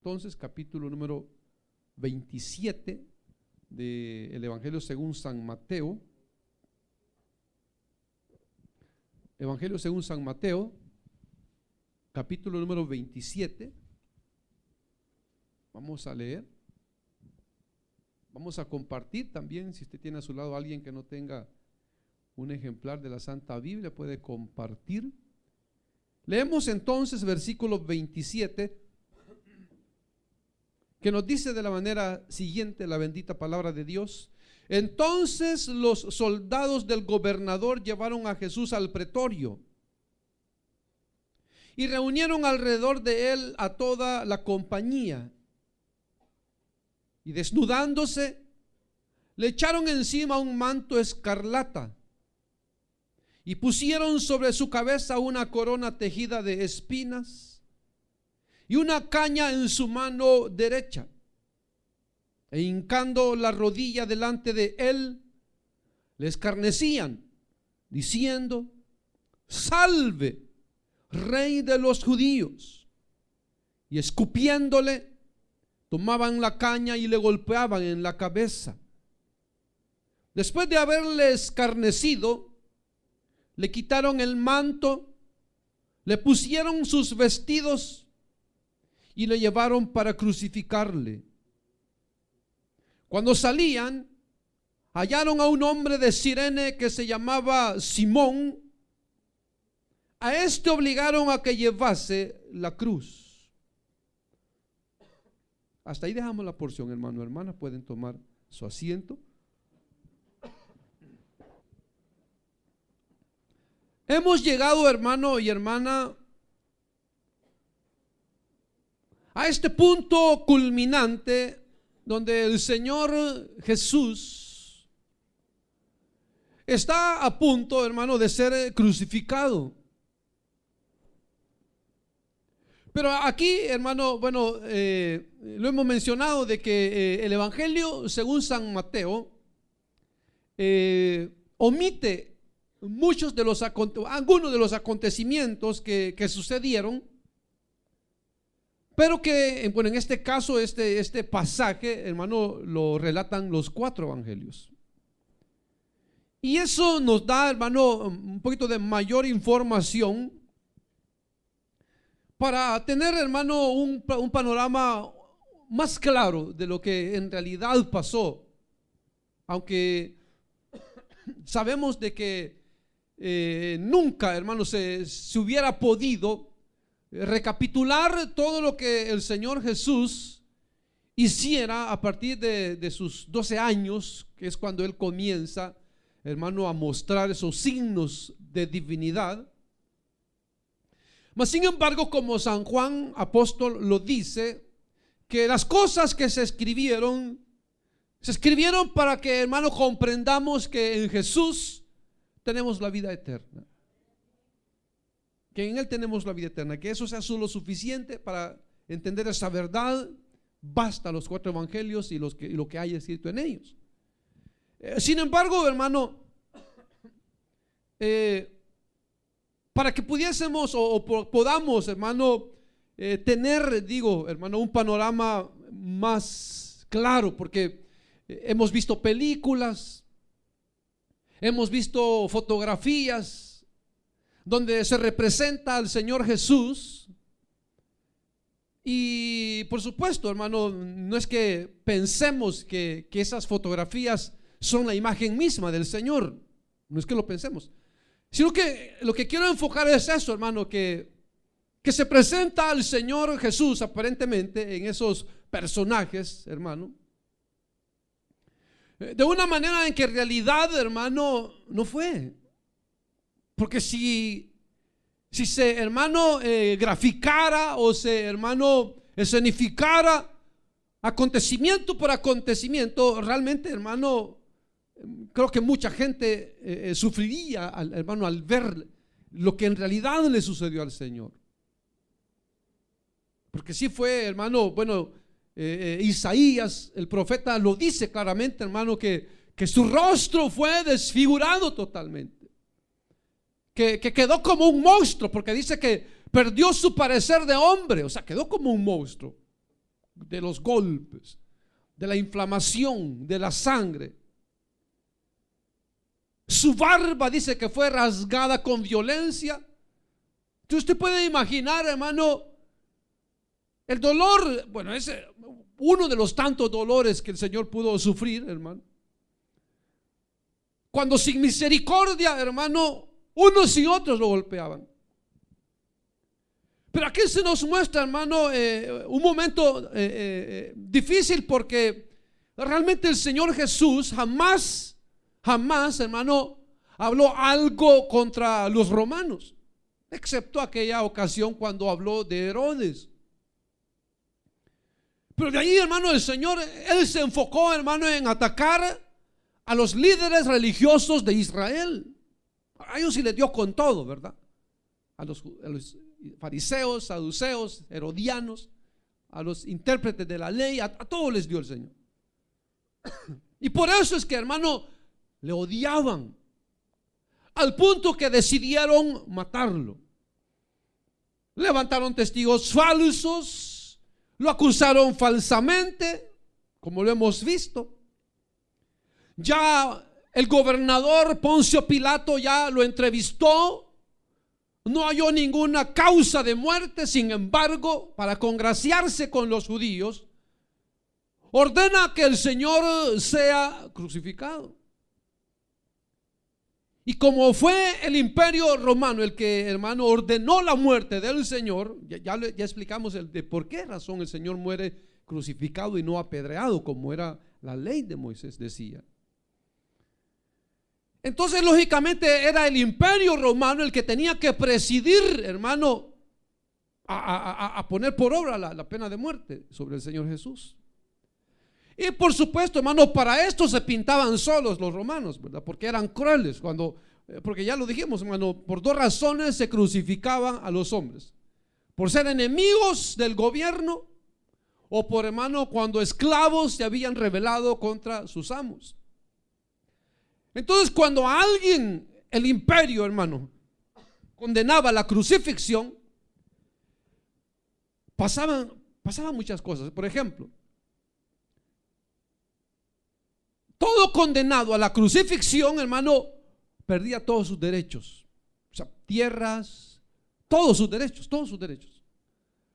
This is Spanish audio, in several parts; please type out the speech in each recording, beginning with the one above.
entonces capítulo número 27 del Evangelio según San Mateo. Evangelio según San Mateo, capítulo número 27. Vamos a leer. Vamos a compartir también. Si usted tiene a su lado a alguien que no tenga un ejemplar de la Santa Biblia, puede compartir. Leemos entonces versículo 27, que nos dice de la manera siguiente la bendita palabra de Dios. Entonces los soldados del gobernador llevaron a Jesús al pretorio y reunieron alrededor de él a toda la compañía, y desnudándose le echaron encima un manto escarlata y pusieron sobre su cabeza una corona tejida de espinas y una caña en su mano derecha. E hincando la rodilla delante de él, le escarnecían, diciendo: salve, Rey de los judíos. Y escupiéndole, tomaban la caña y le golpeaban en la cabeza. Después de haberle escarnecido, le quitaron el manto, le pusieron sus vestidos y le llevaron para crucificarle. Cuando salían, hallaron a un hombre de Cirene que se llamaba Simón. A este obligaron a que llevase la cruz. Hasta ahí dejamos la porción, hermano, hermana, pueden tomar su asiento. Hemos llegado, hermano y hermana, a este punto culminante donde el Señor Jesús está a punto, hermano, de ser crucificado. Pero aquí, hermano, bueno, lo hemos mencionado de que el Evangelio según San Mateo omite algunos de los acontecimientos que sucedieron, pero que, bueno, en este caso, este pasaje, hermano, lo relatan los 4 evangelios. Y eso nos da, hermano, un poquito de mayor información para tener, hermano, un panorama más claro de lo que en realidad pasó. Aunque sabemos de que nunca, hermano, se hubiera podido recapitular todo lo que el Señor Jesús hiciera a partir de sus 12 años, que es cuando Él comienza, hermano, a mostrar esos signos de divinidad. Mas sin embargo, como San Juan apóstol lo dice, que las cosas que se escribieron para que, hermano, comprendamos que en Jesús tenemos la vida eterna, que en Él tenemos la vida eterna, que eso sea solo suficiente para entender esa verdad. Basta los 4 evangelios y lo que hay escrito en ellos. Sin embargo, hermano, para que pudiésemos o podamos, hermano, tener, hermano, un panorama más claro, porque hemos visto películas, hemos visto fotografías donde se representa al Señor Jesús, y por supuesto, hermano, no es que pensemos que esas fotografías son la imagen misma del Señor, no es que lo pensemos, sino que lo que quiero enfocar es eso, hermano, que se presenta al Señor Jesús aparentemente en esos personajes, hermano, de una manera en que en realidad, hermano, no fue. Porque si se, hermano, graficara o se, hermano, escenificara acontecimiento por acontecimiento, realmente, hermano, creo que mucha gente sufriría, hermano, al ver lo que en realidad le sucedió al Señor. Porque sí fue, hermano, bueno, Isaías, el profeta, lo dice claramente, hermano, que su rostro fue desfigurado totalmente, que quedó como un monstruo, porque dice que perdió su parecer de hombre, o sea, quedó como un monstruo. de los golpes, de la inflamación, de la sangre. Su barba dice que fue rasgada con violencia. Entonces usted puede imaginar, hermano, el dolor. Bueno, es uno de los tantos dolores que el Señor pudo sufrir, hermano. Cuando sin misericordia, hermano, unos y otros lo golpeaban. Pero aquí se nos muestra, hermano, un momento difícil, porque realmente el Señor Jesús jamás, hermano, habló algo contra los romanos, excepto aquella ocasión cuando habló de Herodes. Pero de ahí, hermano, el Señor, Él se enfocó, hermano, en atacar a los líderes religiosos de Israel. A ellos sí les dio con todo, ¿verdad? A los fariseos, saduceos, herodianos, a los intérpretes de la ley, a todos les dio el Señor. Y por eso es que, hermano, le odiaban, al punto que decidieron matarlo. Levantaron testigos falsos, lo acusaron falsamente, como lo hemos visto. Ya el gobernador Poncio Pilato ya lo entrevistó, no halló ninguna causa de muerte. Sin embargo, para congraciarse con los judíos, ordena que el Señor sea crucificado. Y como fue el imperio romano el que, hermano, ordenó la muerte del Señor, ya explicamos de por qué razón el Señor muere crucificado y no apedreado, como era la ley de Moisés decía. Entonces, lógicamente, era el imperio romano el que tenía que presidir, hermano, a poner por obra la pena de muerte sobre el Señor Jesús. Y por supuesto, hermano, para esto se pintaban solos los romanos, ¿verdad? Porque eran crueles, porque ya lo dijimos, hermano, por dos razones se crucificaban a los hombres: por ser enemigos del gobierno, o por, hermano, cuando esclavos se habían rebelado contra sus amos. Entonces, cuando a alguien, el imperio, hermano, condenaba la crucifixión, pasaban muchas cosas. Por ejemplo, todo condenado a la crucifixión, hermano, perdía todos sus derechos. O sea, tierras, todos sus derechos.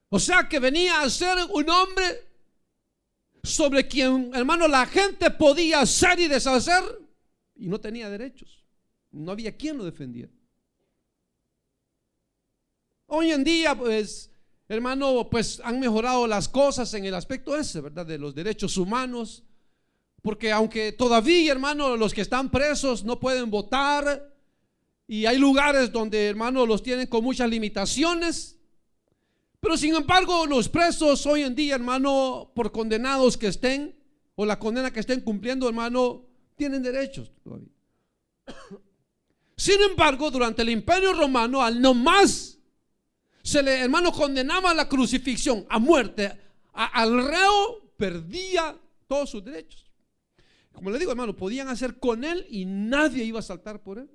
O sea que venía a ser un hombre sobre quien, hermano, la gente podía hacer y deshacer, y no tenía derechos. No había quien lo defendiera. Hoy en día, pues, hermano, pues han mejorado las cosas en el aspecto ese, ¿verdad? De los derechos humanos. Porque aunque todavía, hermano, los que están presos no pueden votar, y hay lugares donde, hermano, los tienen con muchas limitaciones, pero sin embargo los presos hoy en día, hermano, por condenados que estén, o la condena que estén cumpliendo, hermano, tienen derechos todavía. Sin embargo, durante el imperio romano, al no más se le, hermano, condenaba a la crucifixión, a muerte, al reo perdía todos sus derechos. Como le digo, hermano, podían hacer con él y nadie iba a saltar por él.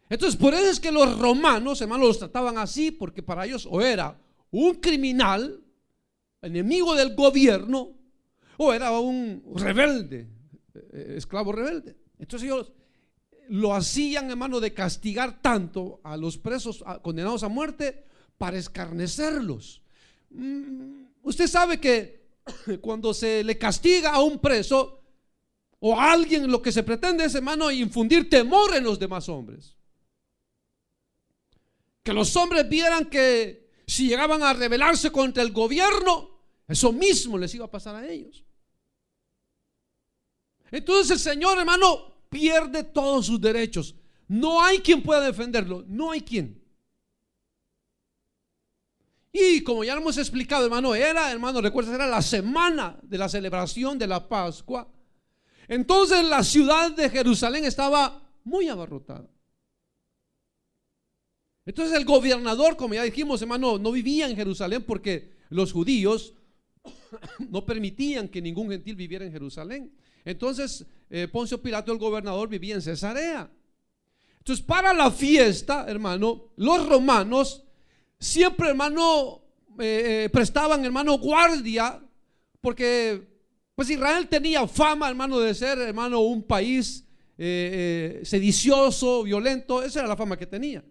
Entonces, por eso es que los romanos, hermano, los trataban así, porque para ellos o era un criminal, enemigo del gobierno, o era un rebelde, esclavo rebelde. Entonces ellos lo hacían, hermano, de castigar tanto a los presos condenados a muerte para escarnecerlos. Usted sabe que cuando se le castiga a un preso o a alguien, lo que se pretende es, hermano, infundir temor en los demás hombres. Que los hombres vieran que si llegaban a rebelarse contra el gobierno, eso mismo les iba a pasar a ellos. Entonces el Señor, hermano, pierde todos sus derechos. No hay quien pueda defenderlo, no hay quien. Y como ya lo hemos explicado, hermano, recuerda, era la semana de la celebración de la Pascua. Entonces la ciudad de Jerusalén estaba muy abarrotada. Entonces el gobernador, como ya dijimos, hermano, no vivía en Jerusalén porque los judíos no permitían que ningún gentil viviera en Jerusalén. Entonces Poncio Pilato, el gobernador, vivía en Cesarea. Entonces, para la fiesta, hermano, los romanos siempre, hermano, prestaban, hermano, guardia, porque pues Israel tenía fama, hermano, de ser, hermano, un país sedicioso, violento. Esa era la fama que tenía.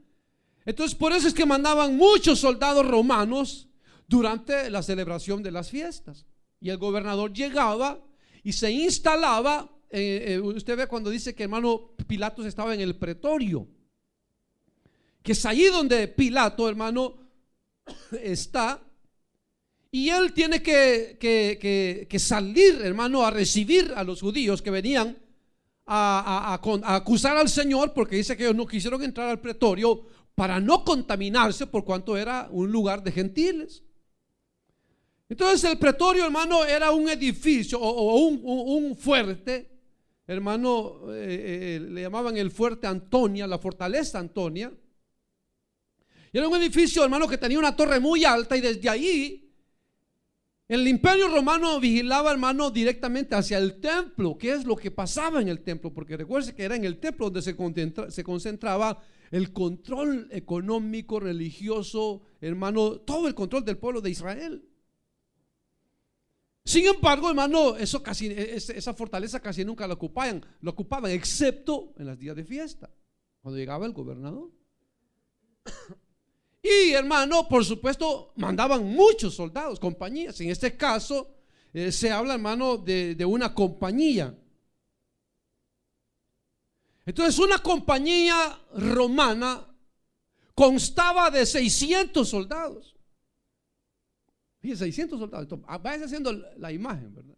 Entonces por eso es que mandaban muchos soldados romanos durante la celebración de las fiestas, y el gobernador llegaba y se instalaba. Usted ve cuando dice que, hermano, Pilatos estaba en el pretorio, que es ahí donde Pilato, hermano, está, y él tiene que salir, hermano, a recibir a los judíos que venían a acusar al Señor, porque dice que ellos no quisieron entrar al pretorio para no contaminarse, por cuanto era un lugar de gentiles. Entonces el pretorio, hermano, era un edificio o un fuerte, hermano, le llamaban el fuerte Antonia, la fortaleza Antonia. Y era un edificio, hermano, que tenía una torre muy alta, y desde ahí el imperio romano vigilaba, hermano, directamente hacia el templo. ¿Qué es lo que pasaba en el templo? Porque recuerde que era en el templo donde se concentraba el control económico, religioso, hermano, todo el control del pueblo de Israel. Sin embargo, hermano, esa fortaleza casi nunca lo ocupaban, excepto en los días de fiesta, cuando llegaba el gobernador. Y, hermano, por supuesto, mandaban muchos soldados, compañías. En este caso se habla, hermano, de una compañía. Entonces una compañía romana constaba de 600 soldados. Fíjense, 600 soldados. Vaya haciendo la imagen, ¿verdad?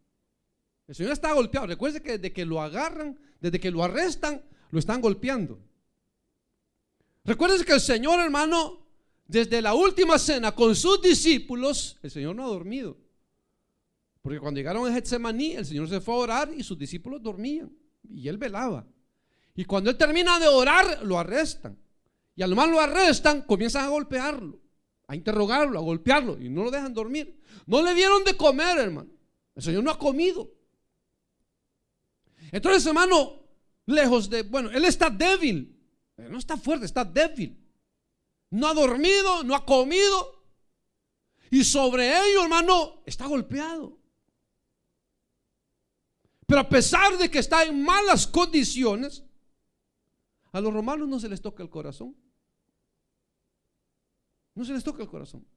El Señor está golpeado. Recuerde que desde que lo agarran, desde que lo arrestan, lo están golpeando. Recuerden que el Señor, hermano, desde la última cena con sus discípulos, el Señor no ha dormido. Porque cuando llegaron a Getsemaní, el Señor se fue a orar y sus discípulos dormían y Él velaba. Y cuando Él termina de orar, lo arrestan. Y al más lo arrestan, comienzan a golpearlo, a interrogarlo, a golpearlo, y no lo dejan dormir. No le dieron de comer, hermano. El Señor no ha comido. Entonces, hermano, lejos de, Él está débil. No está fuerte, está débil. No ha dormido, no ha comido. Y sobre ello, hermano, está golpeado. Pero a pesar de que está en malas condiciones, a los romanos no se les toca el corazón. No se les toca el corazón.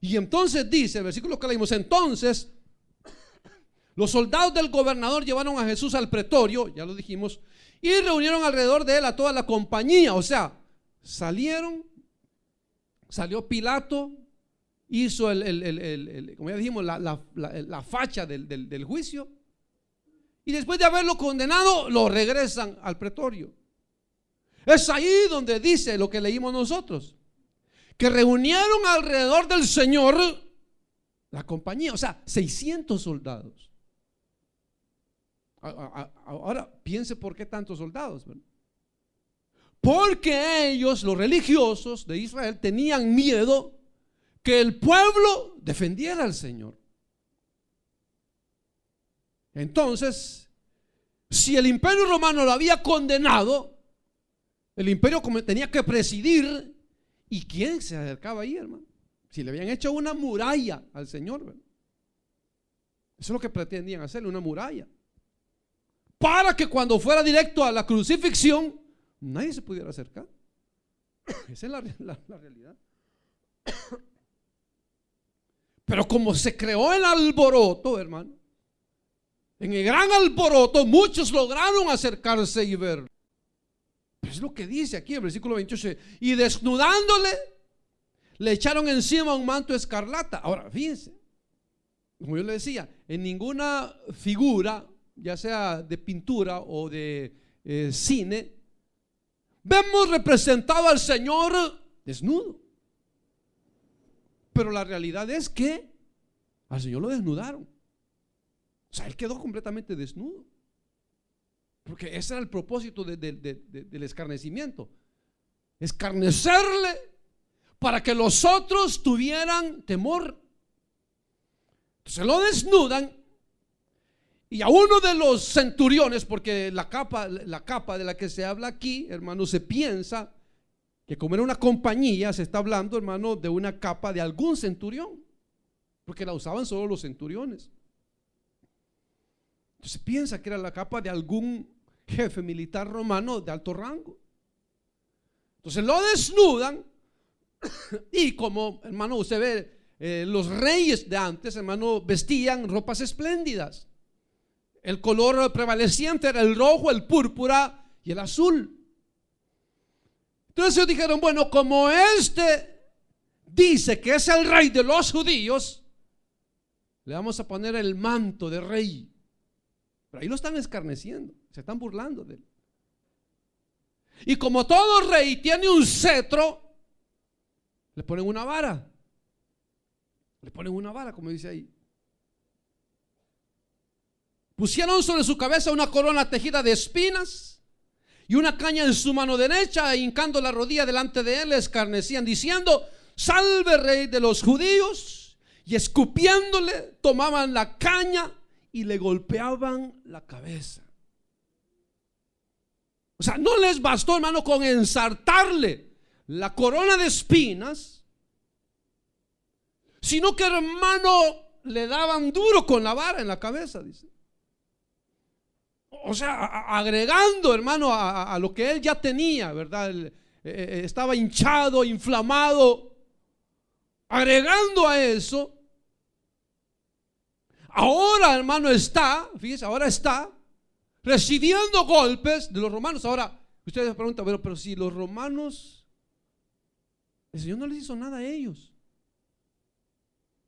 Y entonces dice el versículo que leímos: entonces los soldados del gobernador llevaron a Jesús al pretorio, ya lo dijimos, y reunieron alrededor de él a toda la compañía. O sea, salió Pilato, hizo como ya dijimos, la facha del juicio, y después de haberlo condenado, lo regresan al pretorio. Es ahí donde dice lo que leímos nosotros, que reunieron alrededor del Señor la compañía, o sea, 600 soldados. Ahora piense por qué tantos soldados, ¿verdad? Porque ellos, los religiosos de Israel, tenían miedo que el pueblo defendiera al Señor. Entonces, si el imperio romano lo había condenado, el imperio tenía que presidir. ¿Y quién se acercaba ahí, hermano? Si le habían hecho una muralla al Señor, ¿verdad? Eso es lo que pretendían hacerle, una muralla, para que cuando fuera directo a la crucifixión nadie se pudiera acercar. Esa es la realidad. Pero como se creó el alboroto, hermano, en el gran alboroto muchos lograron acercarse y ver. Pero es lo que dice aquí el versículo 28: y desnudándole, le echaron encima un manto escarlata. Ahora fíjense, como yo le decía, en ninguna figura, ya sea de pintura o de cine, vemos representado al Señor desnudo. Pero la realidad es que al Señor lo desnudaron. O sea, Él quedó completamente desnudo, porque ese era el propósito del escarnecimiento: escarnecerle para que los otros tuvieran temor. Entonces lo desnudan, y a uno de los centuriones, porque la capa de la que se habla aquí, hermano, se piensa que como era una compañía, se está hablando, hermano, de una capa de algún centurión, porque la usaban solo los centuriones. Entonces piensa que era la capa de algún jefe militar romano de alto rango. Entonces lo desnudan y como, hermano, usted ve, los reyes de antes, hermano, vestían ropas espléndidas. El color prevaleciente era el rojo, el púrpura y el azul. Entonces ellos dijeron, bueno, como este dice que es el rey de los judíos, le vamos a poner el manto de rey. Pero ahí lo están escarneciendo, se están burlando de él. Y como todo rey tiene un cetro, le ponen una vara. Le ponen una vara, como dice ahí. Pusieron sobre su cabeza una corona tejida de espinas y una caña en su mano derecha, e hincando la rodilla delante de él, le escarnecían diciendo: salve, rey de los judíos. Y escupiéndole, tomaban la caña y le golpeaban la cabeza. O sea, no les bastó, hermano, con ensartarle la corona de espinas, sino que, hermano, le daban duro con la vara en la cabeza, dice. O sea, agregando, hermano, a lo que él ya tenía, ¿verdad? Estaba hinchado, inflamado. Agregando a eso, ahora, hermano, fíjese, ahora está recibiendo golpes de los romanos. Ahora, ustedes se preguntan, pero si los romanos, el Señor no les hizo nada a ellos,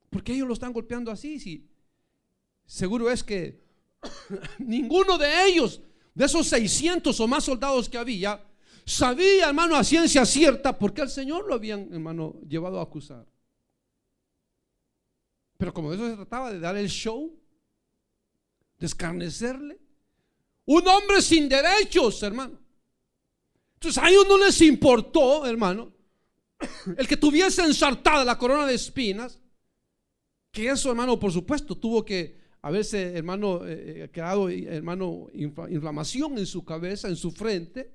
¿por qué ellos lo están golpeando así? Si seguro es que ninguno de ellos, de esos 600 o más soldados que había, sabía, hermano, a ciencia cierta por qué el Señor lo habían, hermano, llevado a acusar. Pero como de eso se trataba, de dar el show, de escarnecerle, un hombre sin derechos, hermano. Entonces a ellos no les importó, hermano, el que tuviese ensartada la corona de espinas, que eso, hermano, por supuesto tuvo que haberse, hermano, creado, hermano, inflamación en su cabeza, en su frente,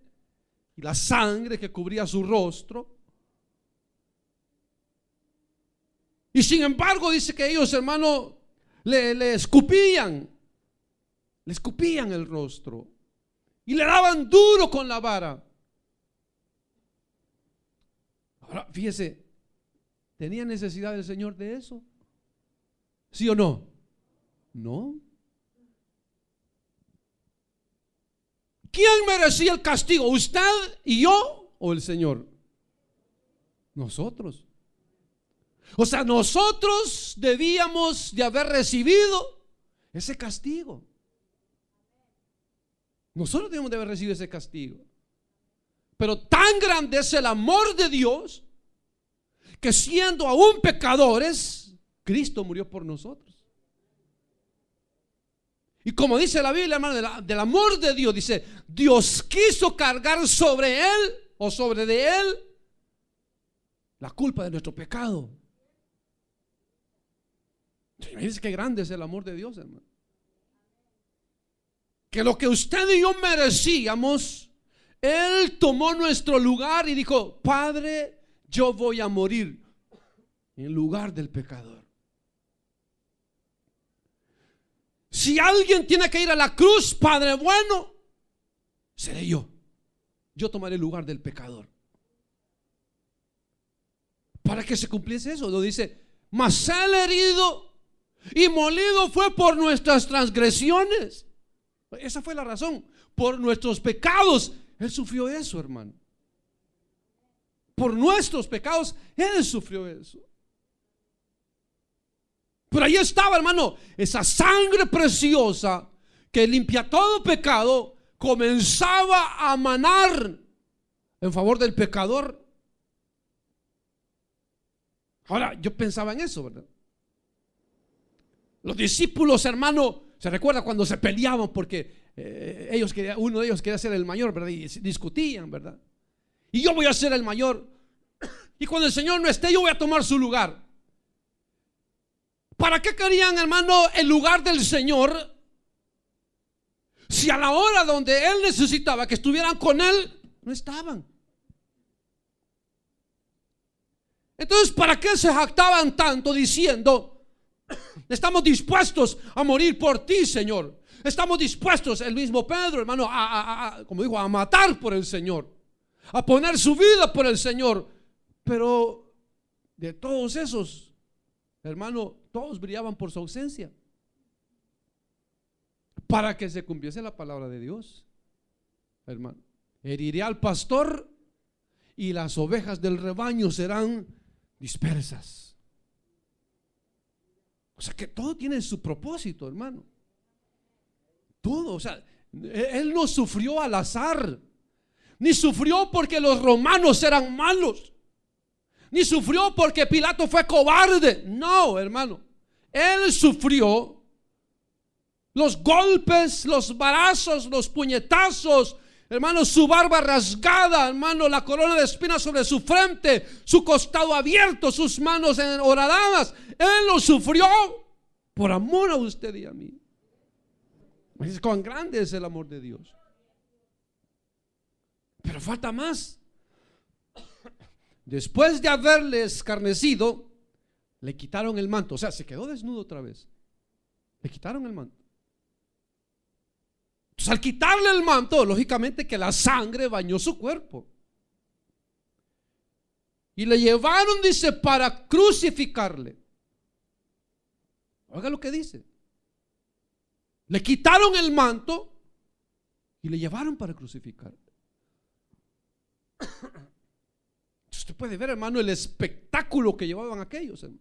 y la sangre que cubría su rostro. Y sin embargo dice que ellos, hermano, le escupían el rostro y le daban duro con la vara. Ahora, fíjese, ¿tenía necesidad el Señor de eso? ¿Sí o no? No. ¿Quién merecía el castigo? ¿Usted y yo o el Señor? Nosotros. O sea, nosotros debíamos de haber recibido ese castigo. Nosotros debemos de haber recibido ese castigo. Pero tan grande es el amor de Dios que siendo aún pecadores, Cristo murió por nosotros. Y como dice la Biblia, hermano, del amor de Dios, dice, Dios quiso cargar sobre él o sobre de él la culpa de nuestro pecado. Imagínense qué grande es el amor de Dios, hermano. Que lo que usted y yo merecíamos, Él tomó nuestro lugar y dijo: Padre, yo voy a morir en lugar del pecador. Si alguien tiene que ir a la cruz, Padre bueno, seré yo. Yo tomaré el lugar del pecador. Para que se cumpliese eso, lo dice: mas Él herido y molido fue por nuestras transgresiones. Esa fue la razón. Por nuestros pecados Él sufrió eso, hermano. Por nuestros pecados Él sufrió eso. Pero ahí estaba, hermano, esa sangre preciosa que limpia todo pecado, comenzaba a manar en favor del pecador. Ahora, yo pensaba en eso, ¿verdad? Los discípulos, hermano, se recuerda cuando se peleaban porque uno de ellos quería ser el mayor, ¿verdad? Y discutían, ¿verdad? Y yo voy a ser el mayor. Y cuando el Señor no esté, yo voy a tomar su lugar. ¿Para qué querían, hermano, el lugar del Señor? Si a la hora donde Él necesitaba que estuvieran con Él, no estaban. Entonces, ¿para qué se jactaban tanto diciendo: estamos dispuestos a morir por ti, Señor? Estamos dispuestos, el mismo Pedro, hermano, como dijo, a matar por el Señor, a poner su vida por el Señor. Pero de todos esos, hermano, todos brillaban por su ausencia, para que se cumpliese la palabra de Dios, hermano. Heriré al pastor y las ovejas del rebaño serán dispersas. O sea que todo tiene su propósito, hermano. Todo, o sea, él no sufrió al azar, ni sufrió porque los romanos eran malos, ni sufrió porque Pilato fue cobarde. No, hermano, él sufrió los golpes, los varazos, los puñetazos, hermano, su barba rasgada, hermano, la corona de espinas sobre su frente, su costado abierto, sus manos horadadas. Él lo sufrió por amor a usted y a mí. Cuán grande es el amor de Dios. Pero falta más. Después de haberle escarnecido, le quitaron el manto. O sea, se quedó desnudo otra vez. Le quitaron el manto. Entonces, al quitarle el manto, lógicamente que la sangre bañó su cuerpo. Y le llevaron, dice, para crucificarle. Oiga lo que dice. Le quitaron el manto y le llevaron para crucificarle. Usted puede ver, hermano, el espectáculo que llevaban aquellos, hermano.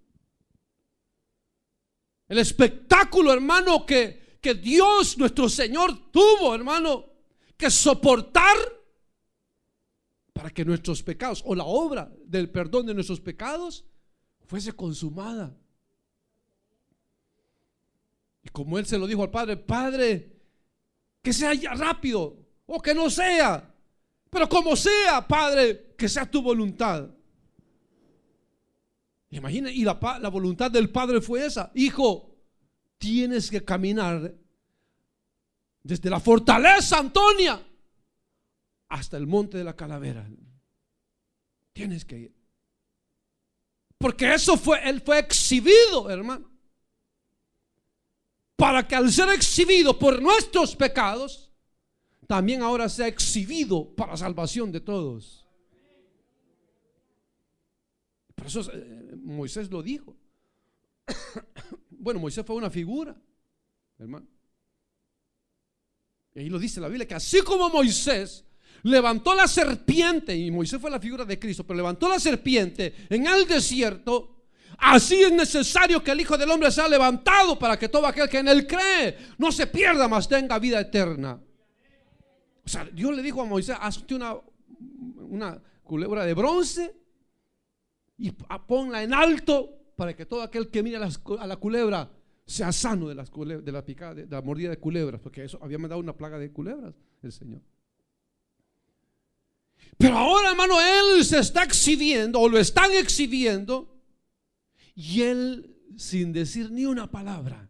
El espectáculo, hermano, que Dios nuestro Señor tuvo, hermano, que soportar para que nuestros pecados, o la obra del perdón de nuestros pecados, fuese consumada. Y como él se lo dijo al Padre: Padre, que sea ya rápido, o que no sea, pero como sea, Padre, que sea tu voluntad. Imagina, y la voluntad del Padre fue esa: hijo, tienes que caminar desde la fortaleza Antonia hasta el monte de la calavera. Tienes que ir, porque eso fue, él fue exhibido, hermano, para que al ser exhibido por nuestros pecados, también ahora sea exhibido para salvación de todos. Por eso Moisés lo dijo. Bueno, Moisés fue una figura, hermano. Y ahí lo dice la Biblia, que así como Moisés levantó la serpiente, y Moisés fue la figura de Cristo, pero levantó la serpiente en el desierto, así es necesario que el Hijo del Hombre sea levantado, para que todo aquel que en él cree no se pierda, mas tenga vida eterna. O sea, Dios le dijo a Moisés: hazte una culebra de bronce y ponla en alto, para que todo aquel que mire a la culebra sea sano de la picada, de la mordida de culebras, porque eso había mandado una plaga de culebras el Señor. Pero ahora, hermano, él se está exhibiendo, o lo están exhibiendo, y él, sin decir ni una palabra,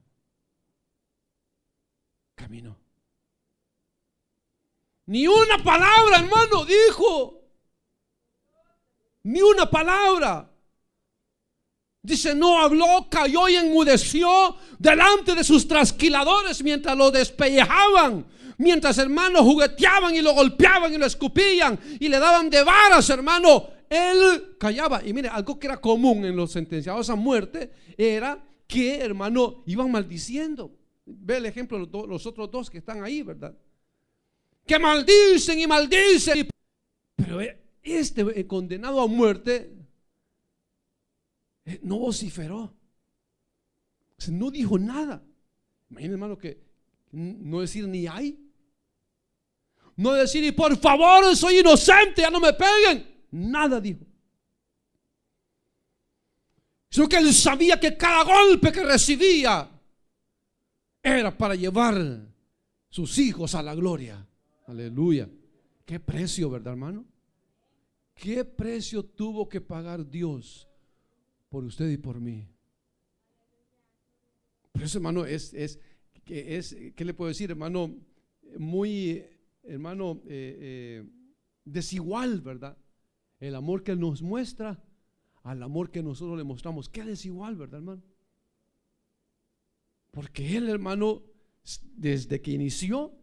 caminó. Ni una palabra, hermano, dijo. Ni una palabra. Dice: no habló, cayó y enmudeció delante de sus trasquiladores mientras lo despellejaban, mientras, hermanos, jugueteaban y lo golpeaban y lo escupían y le daban de varas, hermano. Él callaba. Y mire, algo que era común en los sentenciados a muerte era que, hermano, iban maldiciendo. Ve el ejemplo de los otros dos que están ahí, ¿verdad? Que maldicen y maldicen. Pero este condenado a muerte no vociferó, no dijo nada. Imagínense, hermano, que no decir ni ay, no decir: y por favor, soy inocente, ya no me peguen. Nada dijo. Sino que él sabía que cada golpe que recibía era para llevar sus hijos a la gloria. Aleluya. Qué precio, ¿verdad, hermano? Qué precio tuvo que pagar Dios por usted y por mí. Por eso, hermano, ¿qué le puedo decir, hermano? Muy, hermano, desigual, ¿verdad? El amor que Él nos muestra al amor que nosotros le mostramos. Qué desigual, ¿verdad, hermano? Porque él, hermano, desde que inició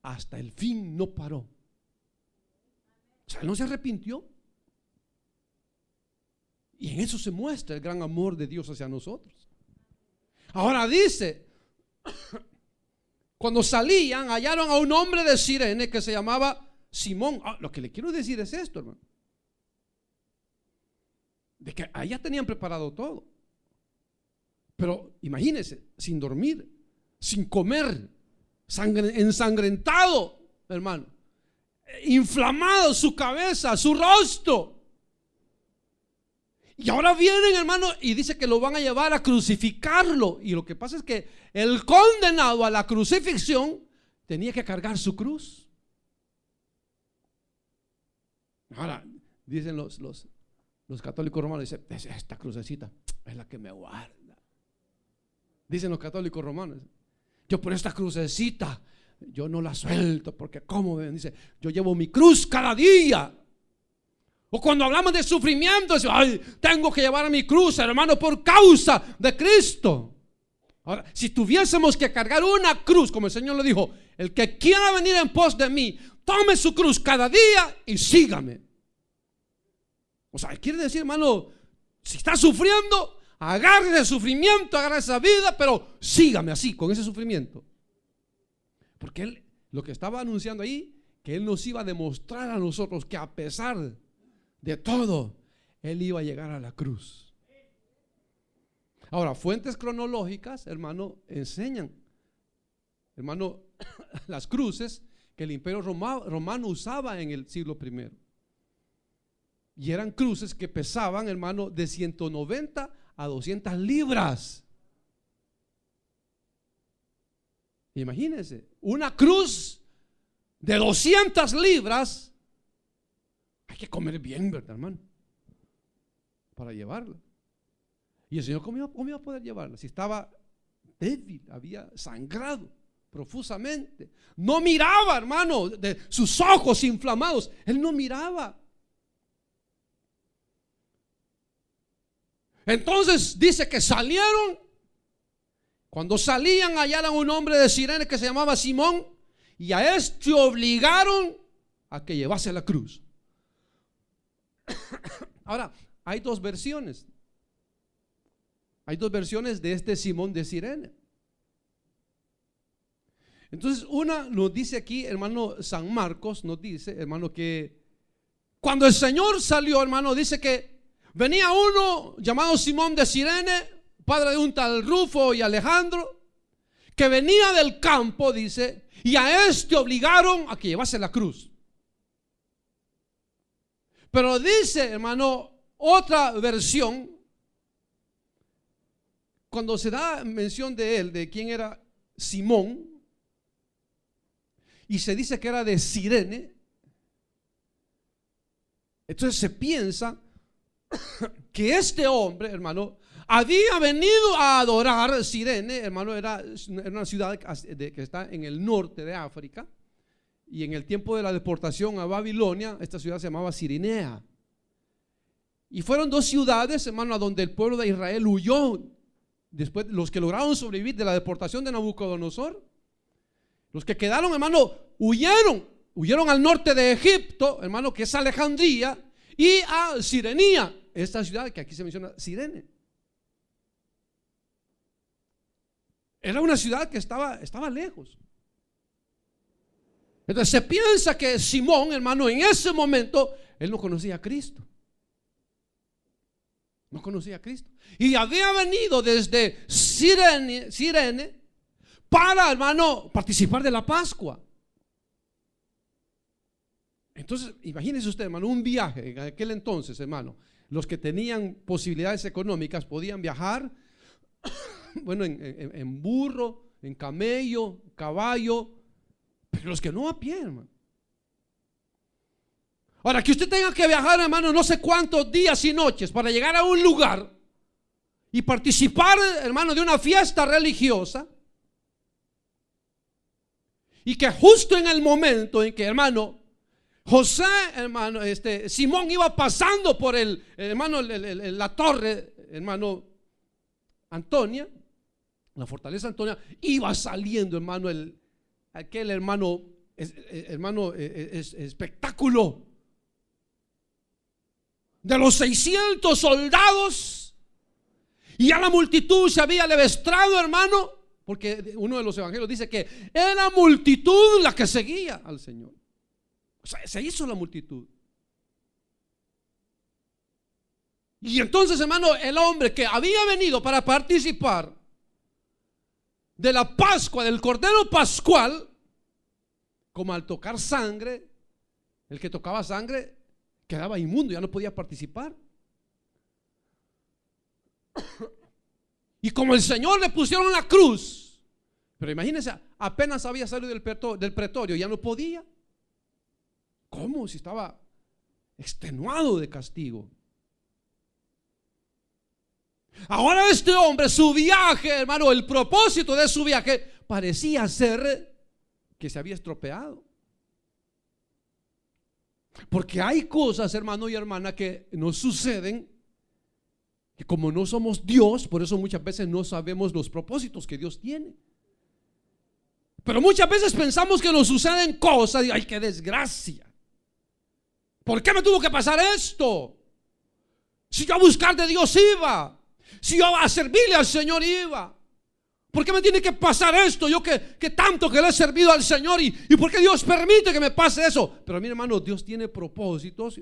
hasta el fin no paró. O sea, él no se arrepintió. Y en eso se muestra el gran amor de Dios hacia nosotros. Ahora dice, cuando salían, hallaron a un hombre de Cirene que se llamaba Simón. Lo que le quiero decir es esto, hermano, de que allá tenían preparado todo. Pero imagínense, sin dormir, sin comer, ensangrentado, hermano, inflamado su cabeza, su rostro. Y ahora vienen, hermano, y dice que lo van a llevar a crucificarlo. Y lo que pasa es que el condenado a la crucifixión tenía que cargar su cruz. Ahora, dicen los católicos romanos, dicen, esta crucecita es la que me guarda. Dicen los católicos romanos, yo por esta crucecita, yo no la suelto, porque como ven, dice, yo llevo mi cruz cada día. O cuando hablamos de sufrimiento, dice, ay, tengo que llevar a mi cruz, hermano, por causa de Cristo. Ahora, si tuviésemos que cargar una cruz, como el Señor le dijo, el que quiera venir en pos de mí, tome su cruz cada día y sígame. O sea, quiere decir, hermano, si está sufriendo, agarre ese sufrimiento, agarre esa vida, pero sígame así, con ese sufrimiento. Porque él, lo que estaba anunciando ahí, que él nos iba a demostrar a nosotros que a pesar de todo, él iba a llegar a la cruz. Ahora, fuentes cronológicas, hermano, enseñan, hermano, las cruces que el imperio romano usaba en el siglo I. Y eran cruces que pesaban, hermano, de 190 a 200 libras. Imagínense, una cruz de 200 libras. Hay que comer bien, ¿verdad, hermano? Para llevarla. Y el Señor, ¿cómo iba a poder llevarla? Si estaba débil, había sangrado profusamente. No miraba, hermano, de sus ojos inflamados. Él no miraba. Entonces dice que salieron. Cuando salían, hallaron un hombre de Cirene que se llamaba Simón, y a este obligaron a que llevase la cruz. Ahora, hay dos versiones. Hay dos versiones de este Simón de Cirene. Entonces, una nos dice aquí, hermano, San Marcos nos dice, hermano, que cuando el Señor salió, hermano, dice que venía uno llamado Simón de Cirene, padre de un tal Rufo y Alejandro, que venía del campo, dice, y a este obligaron a que llevase la cruz. Pero dice, hermano, otra versión, cuando se da mención de él, de quién era Simón, y se dice que era de Cirene, entonces se piensa que este hombre, hermano, había venido a adorar Cirene, hermano, era una ciudad que está en el norte de África. Y en el tiempo de la deportación a Babilonia, esta ciudad se llamaba Cirenea. Y fueron dos ciudades, hermano, a donde el pueblo de Israel huyó. Después, los que lograron sobrevivir de la deportación de Nabucodonosor, los que quedaron, hermano, huyeron al norte de Egipto, hermano, que es Alejandría, y a Cirenía, esta ciudad que aquí se menciona, Cirene. Era una ciudad que estaba lejos. Entonces se piensa que Simón, hermano, en ese momento él no conocía a Cristo. No conocía a Cristo. Y había venido desde Cirene para, hermano, participar de la Pascua. Entonces, imagínese usted, hermano, un viaje en aquel entonces, hermano. Los que tenían posibilidades económicas podían viajar, bueno, en burro, en camello, caballo, pero los que no, a pie, hermano. Ahora, que usted tenga que viajar, hermano, no sé cuántos días y noches para llegar a un lugar y participar, hermano, de una fiesta religiosa, y que justo en el momento en que, hermano, José, hermano, Simón iba pasando por la torre, hermano, Antonia, la fortaleza Antonia, iba saliendo, hermano, aquel espectáculo de los 600 soldados, y a la multitud se había levestrado, hermano, porque uno de los evangelios dice que era multitud la que seguía al Señor. O sea, se hizo la multitud. Y entonces, hermano, el hombre que había venido para participar de la Pascua, del Cordero Pascual, como al tocar sangre, el que tocaba sangre quedaba inmundo, ya no podía participar. Y como el Señor le pusieron la cruz, pero imagínense, apenas había salido del pretorio, ya no podía. ¿Cómo? Si estaba extenuado de castigo. Ahora este hombre, su viaje, hermano, el propósito de su viaje parecía ser que se había estropeado. Porque hay cosas, hermano y hermana, que nos suceden, que como no somos Dios, por eso muchas veces no sabemos los propósitos que Dios tiene. Pero muchas veces pensamos que nos suceden cosas y ¡ay, qué desgracia! ¿Por qué me tuvo que pasar esto? Si yo a buscar de Dios iba, si yo a servirle al Señor iba, ¿por qué me tiene que pasar esto? Yo que tanto que le he servido al Señor, y ¿por qué Dios permite que me pase eso? Pero mi hermano, Dios tiene propósitos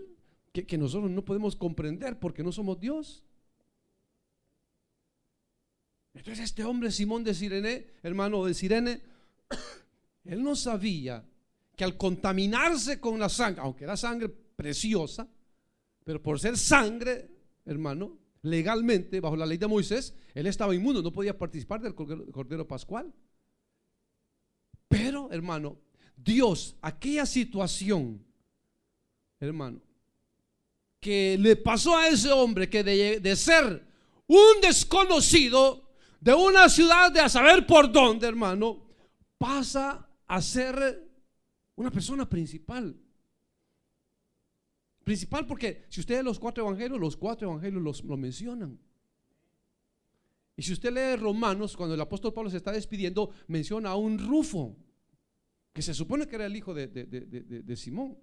que nosotros no podemos comprender porque no somos Dios. Entonces este hombre Simón de Cirene, hermano de Cirene, él no sabía que al contaminarse con la sangre, aunque era sangre preciosa, pero por ser sangre, hermano, legalmente, bajo la ley de Moisés, él estaba inmundo, no podía participar del Cordero Pascual. Pero, hermano, Dios, aquella situación, hermano, que le pasó a ese hombre, que de ser un desconocido de una ciudad de a saber por dónde, hermano, pasa a ser una persona principal. Principal porque si usted lee los cuatro evangelios lo mencionan. Y si usted lee Romanos, cuando el apóstol Pablo se está despidiendo, menciona a un Rufo, que se supone que era el hijo de Simón.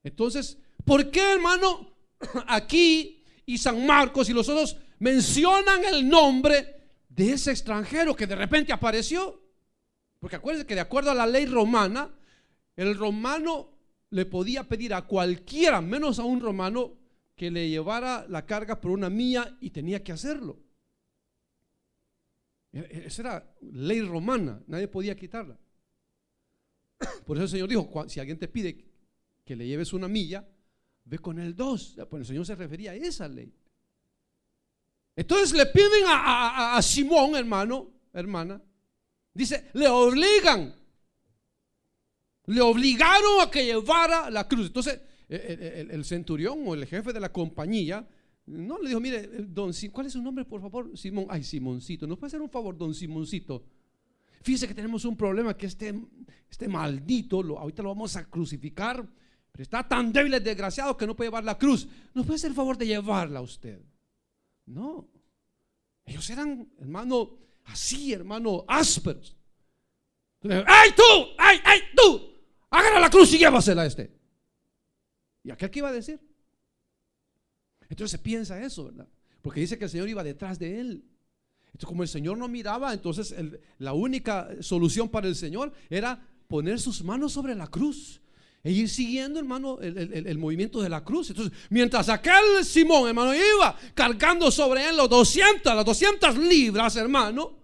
Entonces, ¿por qué, hermano, aquí y San Marcos y los otros mencionan el nombre de ese extranjero que de repente apareció? Porque acuérdense que de acuerdo a la ley romana, el romano le podía pedir a cualquiera, menos a un romano, que le llevara la carga por una milla, y tenía que hacerlo. Esa era ley romana, nadie podía quitarla. Por eso el Señor dijo, si alguien te pide que le lleves una milla, ve con él 2. Pues el Señor se refería a esa ley. Entonces le piden a Simón, hermano, hermana, dice, le obligaron a que llevara la cruz. Entonces el centurión o el jefe de la compañía no le dijo, mire, ¿cuál es su nombre, por favor? Simón. Ay, Simoncito, ¿nos puede hacer un favor, don Simoncito? Fíjese que tenemos un problema, que este maldito, ahorita lo vamos a crucificar, pero está tan débil, desgraciado, que no puede llevar la cruz. ¿Nos puede hacer el favor de llevarla a usted? No, ellos eran, hermano, así, hermano, ásperos. ¡Ay, tú! ¡Ay, tú! Agarra la cruz y llévasela a este. ¿Y aquel qué iba a decir? Entonces se piensa eso, ¿verdad? Porque dice que el Señor iba detrás de él. Entonces, como el Señor no miraba, entonces la única solución para el Señor era poner sus manos sobre la cruz e ir siguiendo, hermano, el movimiento de la cruz. Entonces, mientras aquel Simón, hermano, iba cargando sobre él las 200 libras, hermano,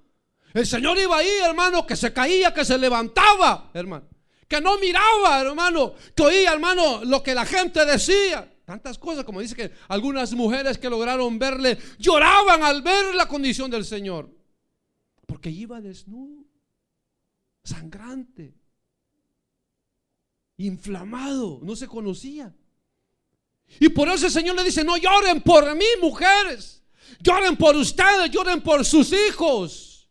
el Señor iba ahí, hermano, que se caía, que se levantaba, hermano, que no miraba, hermano, que oía, hermano, lo que la gente decía. Tantas cosas, como dice que algunas mujeres que lograron verle lloraban al ver la condición del Señor, porque iba desnudo, sangrante, inflamado, no se conocía. Y por eso el Señor le dice, no lloren por mí, mujeres, lloren por ustedes, lloren por sus hijos,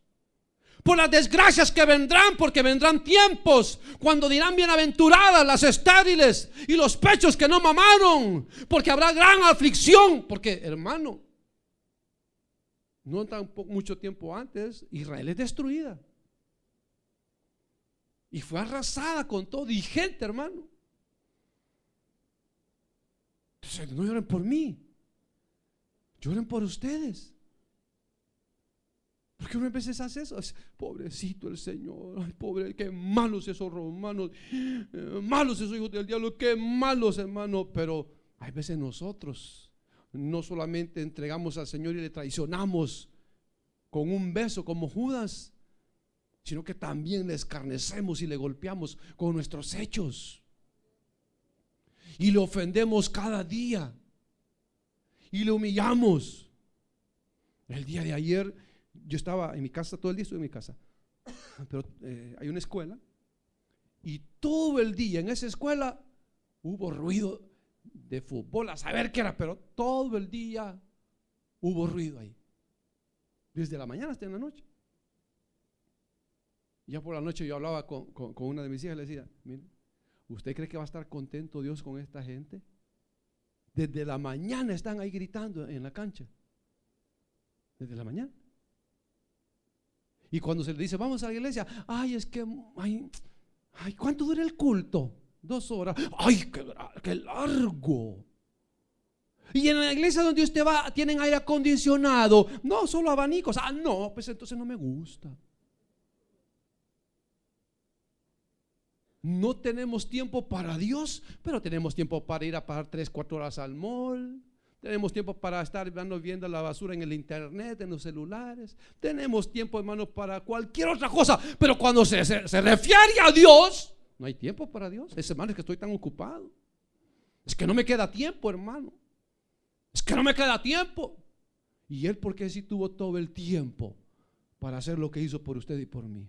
por las desgracias que vendrán, porque vendrán tiempos cuando dirán bienaventuradas las estériles y los pechos que no mamaron, porque habrá gran aflicción. Porque, hermano, no tan mucho tiempo antes, Israel es destruida y fue arrasada con todo y gente, hermano. Entonces, no lloren por mí, lloren por ustedes. Porque uno a veces hace eso, pobrecito el Señor, ay, pobre, qué malos esos romanos, malos esos hijos del diablo, qué malos, hermano. Pero hay veces nosotros no solamente entregamos al Señor y le traicionamos con un beso como Judas, sino que también le escarnecemos y le golpeamos con nuestros hechos y le ofendemos cada día y le humillamos. El día de ayer yo estaba en mi casa, todo el día estuve en mi casa, pero hay una escuela y todo el día en esa escuela hubo ruido de fútbol, a saber qué era, pero todo el día hubo ruido ahí, desde la mañana hasta en la noche. Ya por la noche yo hablaba con una de mis hijas y le decía: mire, ¿usted cree que va a estar contento Dios con esta gente? Desde la mañana están ahí gritando en la cancha, desde la mañana. Y cuando se le dice vamos a la iglesia, ay, es que ay, ¿cuánto dura el culto? 2 horas. Ay, qué largo. Y en la iglesia donde usted va, ¿tienen aire acondicionado? No, solo abanicos. Ah, no, pues entonces no me gusta. No tenemos tiempo para Dios, pero tenemos tiempo para ir a pagar 3-4 horas al mall. Tenemos tiempo para estar viendo la basura en el internet, en los celulares. Tenemos tiempo, hermano, para cualquier otra cosa. Pero cuando se refiere a Dios, no hay tiempo para Dios. Hermano, es que estoy tan ocupado. Es que no me queda tiempo, hermano. Es que no me queda tiempo. Y Él, porque sí tuvo todo el tiempo para hacer lo que hizo por usted y por mí.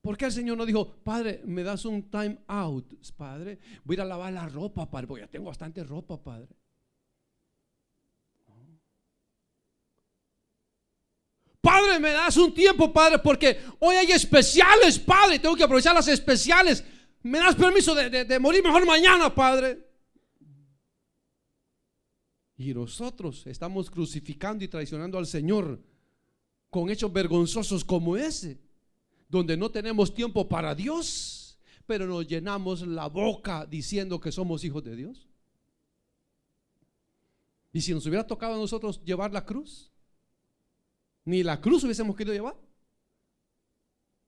¿Por qué el Señor no dijo: Padre, me das un time out, Padre? Voy a ir a lavar la ropa, Padre, porque ya tengo bastante ropa, Padre. Padre, me das un tiempo, Padre, porque hoy hay especiales, Padre, tengo que aprovechar las especiales. Me das permiso de morir mejor mañana, Padre. Y nosotros estamos crucificando y traicionando al Señor con hechos vergonzosos como ese, donde no tenemos tiempo para Dios, pero nos llenamos la boca diciendo que somos hijos de Dios. Y si nos hubiera tocado a nosotros llevar la cruz, ni la cruz hubiésemos querido llevar.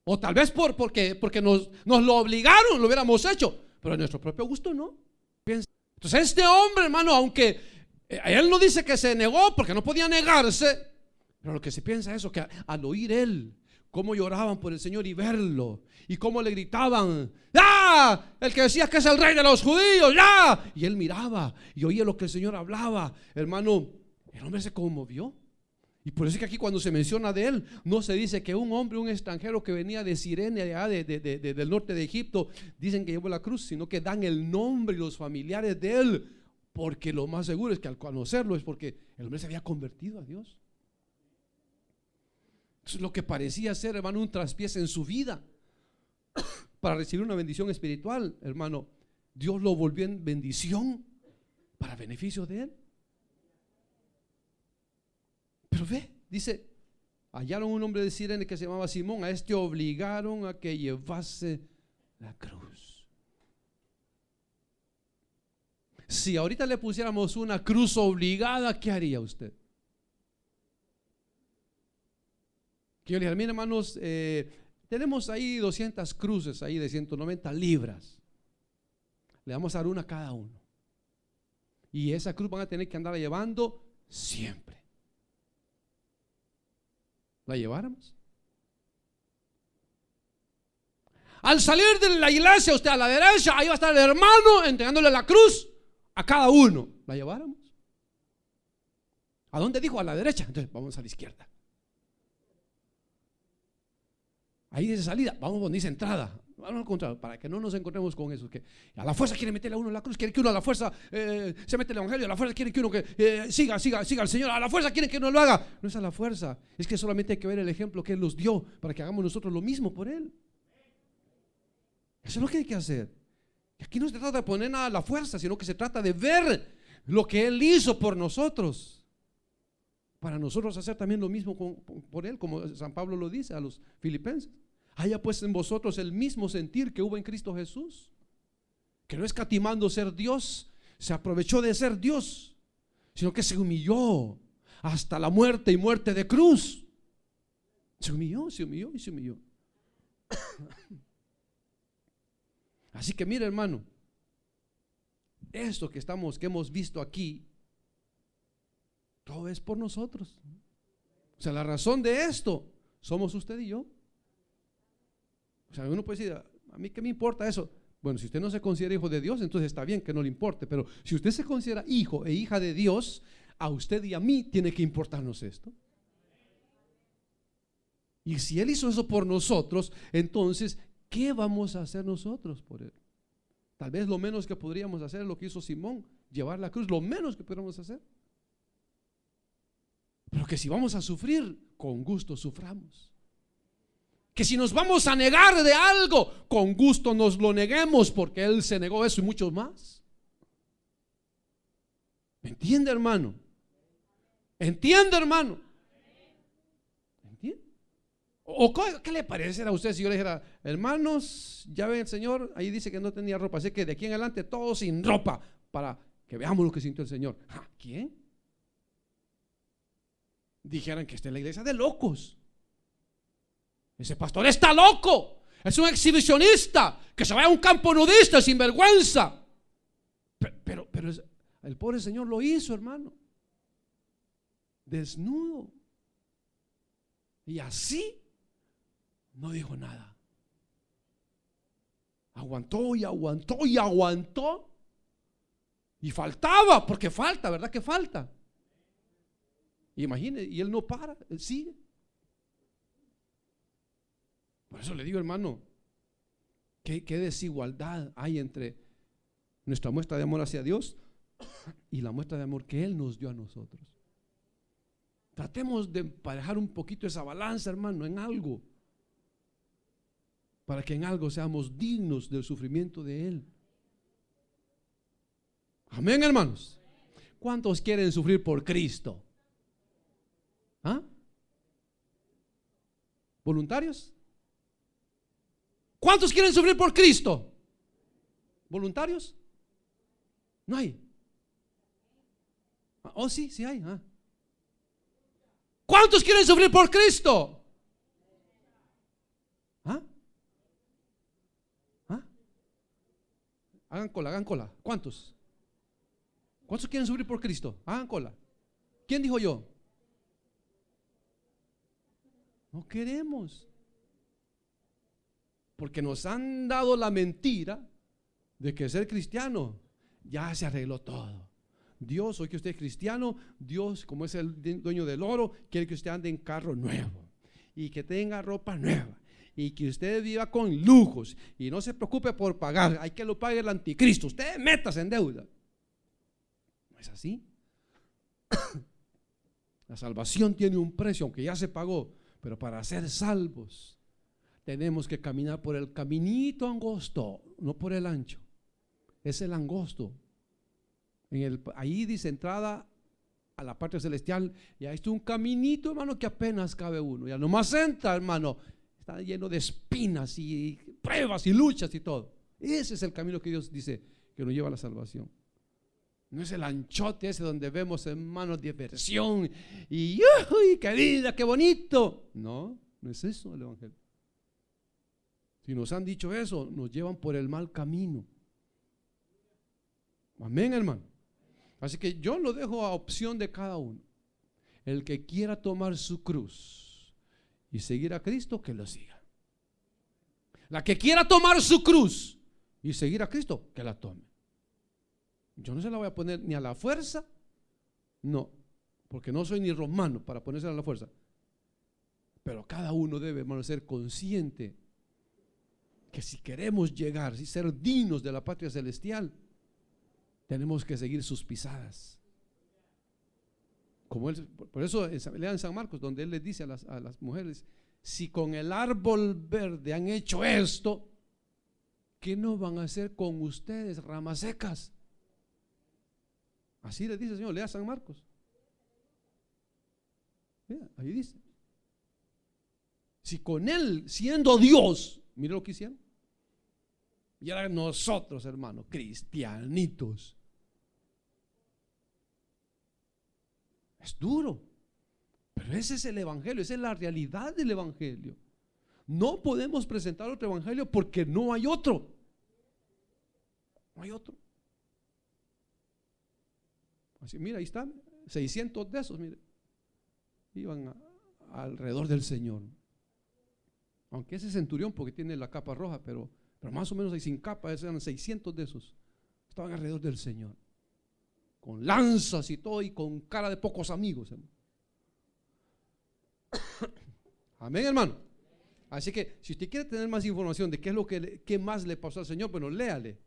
O tal vez porque nos lo obligaron, lo hubiéramos hecho, pero a nuestro propio gusto no. Entonces este hombre, hermano, aunque él no dice que se negó porque no podía negarse, pero lo que se piensa es eso, que al oír él cómo lloraban por el Señor y verlo, y cómo le gritaban: ¡ya! El que decía que es el rey de los judíos, ¡ya! Y él miraba y oía lo que el Señor hablaba. Hermano, el hombre se conmovió. Y por eso es que aquí cuando se menciona de él, no se dice que un hombre, un extranjero que venía de Sirene, allá del norte de Egipto, dicen que llevó la cruz, sino que dan el nombre y los familiares de él, porque lo más seguro es que al conocerlo es porque el hombre se había convertido a Dios. Lo que parecía ser, hermano, un traspiés en su vida para recibir una bendición espiritual, hermano, Dios lo volvió en bendición para beneficio de él. Pero ve, dice, hallaron un hombre de Sirene que se llamaba Simón, a este obligaron a que llevase la cruz. Si ahorita le pusiéramos una cruz obligada, ¿qué haría usted? Que yo le dije: miren, hermanos, tenemos ahí 200 cruces ahí de 190 libras. Le vamos a dar una a cada uno. Y esa cruz van a tener que andar llevando siempre. ¿La lleváramos? Al salir de la iglesia, usted a la derecha, ahí va a estar el hermano entregándole la cruz a cada uno. ¿La lleváramos? ¿A dónde dijo? A la derecha. Entonces vamos a la izquierda. Ahí dice salida, vamos donde dice entrada. Al contrario, para que no nos encontremos con eso, que a la fuerza quiere meterle a uno en la cruz, quiere que uno a la fuerza se mete el evangelio, a la fuerza quiere que uno que siga al Señor, a la fuerza quiere que uno lo haga. No es a la fuerza, es que solamente hay que ver el ejemplo que Él nos dio para que hagamos nosotros lo mismo por Él. Eso es lo que hay que hacer. Y aquí no se trata de poner nada a la fuerza, sino que se trata de ver lo que Él hizo por nosotros, para nosotros hacer también lo mismo por Él, como San Pablo lo dice a los filipenses. Haya pues en vosotros el mismo sentir que hubo en Cristo Jesús, que no escatimando ser Dios, se aprovechó de ser Dios, sino que se humilló hasta la muerte y muerte de cruz. Se humilló. Así que mire, hermano, esto que hemos visto aquí, todo es por nosotros. O sea, la razón de esto somos usted y yo. O sea, uno puede decir, a mí qué me importa eso. Bueno, si usted no se considera hijo de Dios, entonces está bien que no le importe. Pero si usted se considera hijo e hija de Dios, a usted y a mí tiene que importarnos esto. Y si Él hizo eso por nosotros, entonces, ¿qué vamos a hacer nosotros por Él? Tal vez lo menos que podríamos hacer es lo que hizo Simón, llevar la cruz, lo menos que podríamos hacer. Pero que si vamos a sufrir, con gusto suframos. Que si nos vamos a negar de algo, con gusto nos lo neguemos, porque Él se negó eso y mucho más. ¿Me entiende, hermano? ¿Entiende, hermano? ¿Entiende? ¿O qué le parece a usted si yo le dijera, hermanos, ya ven el Señor, ahí dice que no tenía ropa, así que de aquí en adelante todos sin ropa, para que veamos lo que sintió el Señor? ¿Quién? Dijeran que está en la iglesia de locos. Ese pastor está loco, es un exhibicionista, que se vaya a un campo nudista sin vergüenza. Pero el pobre Señor lo hizo, hermano, desnudo, y así no dijo nada. Aguantó y faltaba, porque falta, ¿verdad que falta? Imagine, y Él no para, Él sigue. Por eso le digo, hermano, qué desigualdad hay entre nuestra muestra de amor hacia Dios y la muestra de amor que Él nos dio a nosotros. Tratemos de emparejar un poquito esa balanza, hermano, en algo, para que en algo seamos dignos del sufrimiento de Él. Amén, hermanos. ¿Cuántos quieren sufrir por Cristo? ¿Ah? ¿Voluntarios? ¿Cuántos quieren sufrir por Cristo? ¿Voluntarios? No hay. Oh, sí hay. ¿Cuántos quieren sufrir por Cristo? Hagan cola. ¿Cuántos? ¿Cuántos quieren sufrir por Cristo? Hagan cola. ¿Quién dijo yo? No queremos. Porque nos han dado la mentira de que ser cristiano ya se arregló todo. Dios, hoy que usted es cristiano, Dios, como es el dueño del oro, quiere que usted ande en carro nuevo y que tenga ropa nueva y que usted viva con lujos y no se preocupe por pagar. Hay que lo pague el anticristo. Usted métase en deuda. ¿No es así? La salvación tiene un precio, aunque ya se pagó, pero para ser salvos tenemos que caminar por el caminito angosto, no por el ancho. Es el angosto. Ahí dice entrada a la parte celestial, y ahí está un caminito, hermano, que apenas cabe uno. Ya nomás entra, hermano, está lleno de espinas y pruebas y luchas y todo. Ese es el camino que Dios dice que nos lleva a la salvación. No es el anchote ese donde vemos, hermanos, diversión y ¡uy, qué vida, qué bonito! No es eso el evangelio. Si nos han dicho eso, nos llevan por el mal camino. Amén, hermano. Así que yo lo dejo a opción de cada uno. El que quiera tomar su cruz y seguir a Cristo, que lo siga. La que quiera tomar su cruz y seguir a Cristo, que la tome. Yo no se la voy a poner ni a la fuerza, no, porque no soy ni romano para ponérsela a la fuerza. Pero cada uno debe, hermano, ser consciente que si queremos llegar, si ser dignos de la patria celestial, tenemos que seguir sus pisadas. Como él, por eso lean San Marcos, donde él les dice a las mujeres: si con el árbol verde han hecho esto, ¿qué no van a hacer con ustedes, ramas secas? Así les dice el Señor. Lea San Marcos. Mira, ahí dice: si con él, siendo Dios, mire lo que hicieron. Y ahora nosotros, hermanos, cristianitos. Es duro, pero ese es el evangelio, esa es la realidad del evangelio. No podemos presentar otro evangelio porque no hay otro. No hay otro. Así, mira, ahí están 600 de esos, mire, iban alrededor del Señor. Aunque ese centurión, porque tiene la capa roja, pero más o menos ahí sin capa, eran 600 de esos. Estaban alrededor del Señor, con lanzas y todo, y con cara de pocos amigos, hermano. Amén, hermano. Así que si usted quiere tener más información de qué es lo qué más le pasó al Señor, bueno, léale.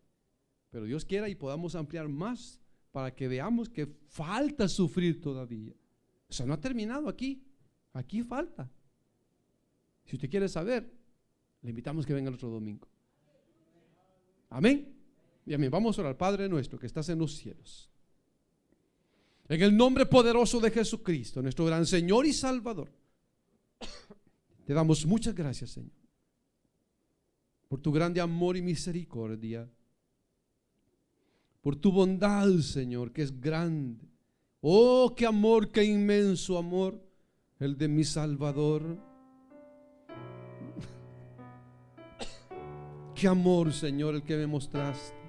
Pero Dios quiera y podamos ampliar más para que veamos que falta sufrir todavía. O sea, no ha terminado aquí. Aquí falta. Si usted quiere saber, le invitamos que venga el otro domingo. Amén. Y amén. Vamos a orar. Padre nuestro que estás en los cielos, en el nombre poderoso de Jesucristo, nuestro gran Señor y Salvador, te damos muchas gracias, Señor, por tu grande amor y misericordia, por tu bondad, Señor, que es grande. Oh, qué amor, qué inmenso amor, el de mi Salvador. Qué amor, Señor, el que me mostraste.